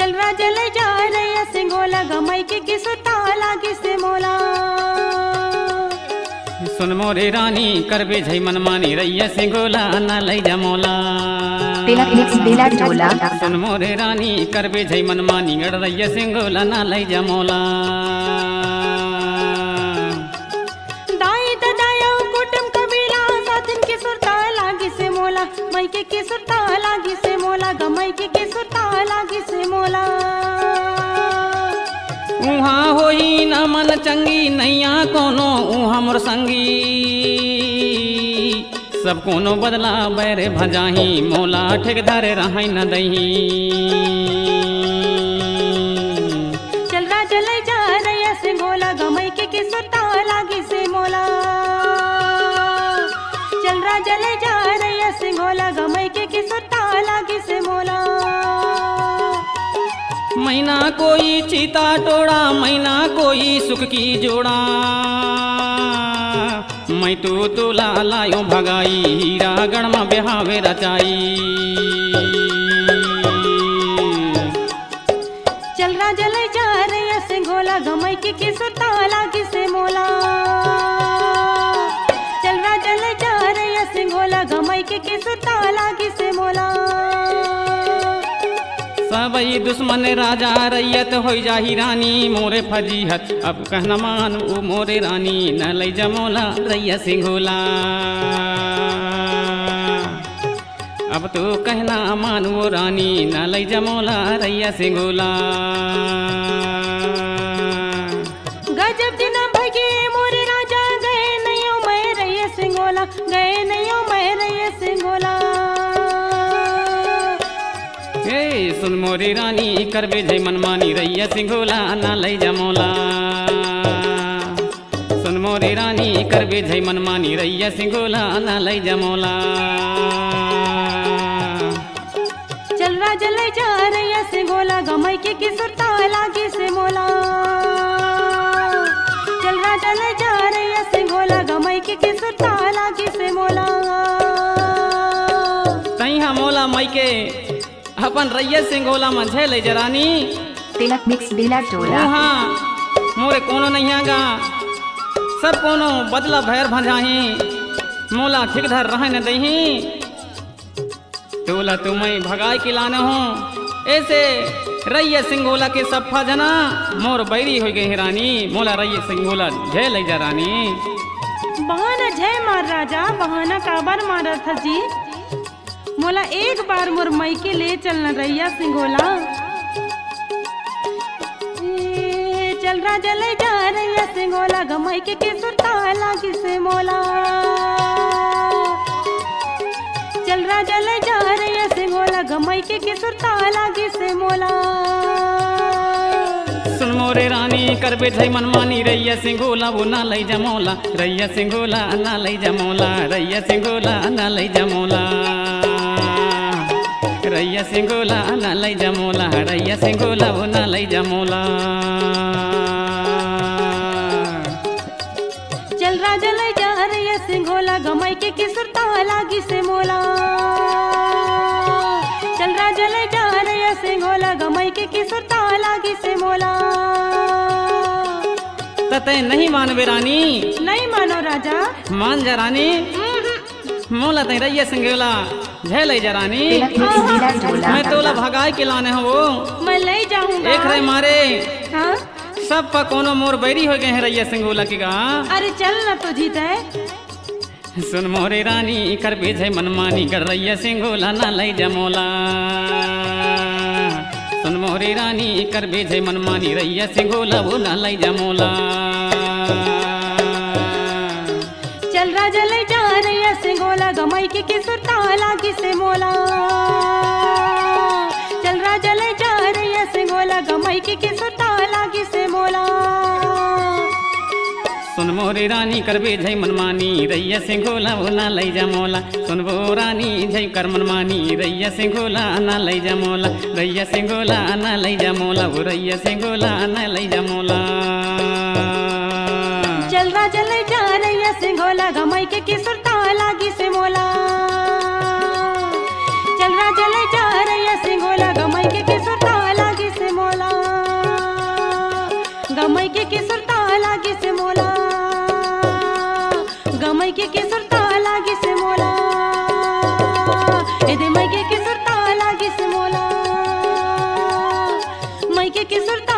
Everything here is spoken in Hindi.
चल राजा ले जा रैया सिंगोला गमई के किसुता लागी से मोला। सुन मोरे रानी करबे झई मनमानी रैया सिंगोला ना लई जा मोला। तिलक मिक्स बेला टोला। सुन मोरे रानी करबे झई मनमानी गड़ रैया सिंगोला ना लई जा मोला। दाई ददाया कुटुम कबीला साथिन के सुरता लागी से मोला। मई के सुरता लागी से मोला गमई के सुरता लागी से मोला। उहाँ होई न मन चंगी नैया कोनो उहाँ मोर संगी। सब कोनो बदला बैरे भजाही मोला ठेकेदार रहाई न दही। चल राजा ले जा रैया सिंगोला गमई के सुरता लागी से मोला। चल राजा ले जा रैया सिंगोला गमई के सुरता लागी से मोला। महीना कोई चीता टोड़ा महीना कोई सुख की जोड़ा। मैं तो लायो भगाई हीरा गढ़ में बेहावे रचाई। चल राजा ले जा रैया सिंगोला गमई के सुरता लागी से मोला। चल राजा ले जा रैया सिंगोला गमई के सुरता लागी से मोला। सबई दुश्मन राजा रैयत हो जाही रानी मोरे फजीहत। अब कहना मान ऊ मोरे रानी न लई जा मोला रैया सिंगोला। अब तो कहना मान वो रानी न लई जा मोला रैया सिंगोला। गजब दिन भगे मोरे राजा गए नहीं मैं रैया सिंगोला। गए नहीं मैं रैया सिंगोला। सुन मोरी रानी करबे झई मनमानी रैया सिंगोला ना लई जा मोला। सुन मोरी रानी करबे झई मनमानी रैया सिंगोला ना लई जा मोला। चल राजा ले जा रैया सिंगोला गमई के सुरता लागी से मोला। चल राजा ले जा रैया सिंगोला गमई के सुरता लागी से मोला। तैहा मोला मई के अपन रैया सिंगोला में झेले जरानी। तिलक मिक्स बेला टोला। हाँ मोरे कोनो नहीं आगा सब कोनो बदला भैर भजाही मोला ठेकेदार रह न दही। तोला तुम्हें भगाई के लाने हो ऐसे रैया सिंगोला के सफा जना मोर बैरी हो गई रानी मोला रैया सिंगोला झेले जरानी। बहाना जय मार राजा बहाना काबर मारा था जी। मोला एक बार मोर मई के ले चलना रैया सिंगोला। चल राजा ले जा रैया सिंगोला गमई के सुरता लागी से मोला। चल राजा ले जा रैया सिंगोला गमई के सुरता लागी से मोला। सुन मोरे रानी करबे झई मनमानी रैया सिंगोला वो ना लई जा मोला। रैया सिंगोला ना लई जा मोला। रैया सिंगोला ना लई जा मोला। रैया सिंगोला ना लई जा मोला। रैया सिंगोला वो ना लई जा मोला। चल राजा ले जा रैया सिंगोला गमई के सुरता लागी से मोला। चल राजा ले जा रैया सिंगोला गमई के सुरता लागी से मोला। तते नहीं मानबे रानी। नहीं मानो राजा। मान जा रानी मोला तई रैया सिंगोला झेले जा रानी। तिलक मिक्स बेला टोला। मैं तोला भगाई के लाने हो वो मैं ले जाऊंगा। एक रे मारे हाँ? सब पर कोनो मोर बैरी हो गए हैं रैया सिंगोला के गा। अरे चल ना तो जीत है। सुन मोरे रानी करबे झई मनमानी कर रैया सिंगोला ना लई जा मोला। सुन मोरे रानी करबे झई मनमानी रैया सिंगोला वो ना लई जा मोला। चल राजा ले जा रैया सिंगोला गमई के सुरता लागी से मोला। चल राजा ले जा रैया सिंगोला गमई के सुरता लागी से मोला। सुन मोरे रानी करबे झई मनमानी रैया सिंगोला वो ना लई जा मोला। सुन वो रानी झई कर मनमानी रैया सिंगोला ना लई जा मोला। रैया सिंगोला ना लई जा मोला। वो रैया सिंगोला ना लई जा मोला। चल राजा ले जा रैया सिंगोला गमई के सुरता लागी से मोला। चल राजा ले जा रैया सिंगोला गमई के सुरता लागी से के सुरता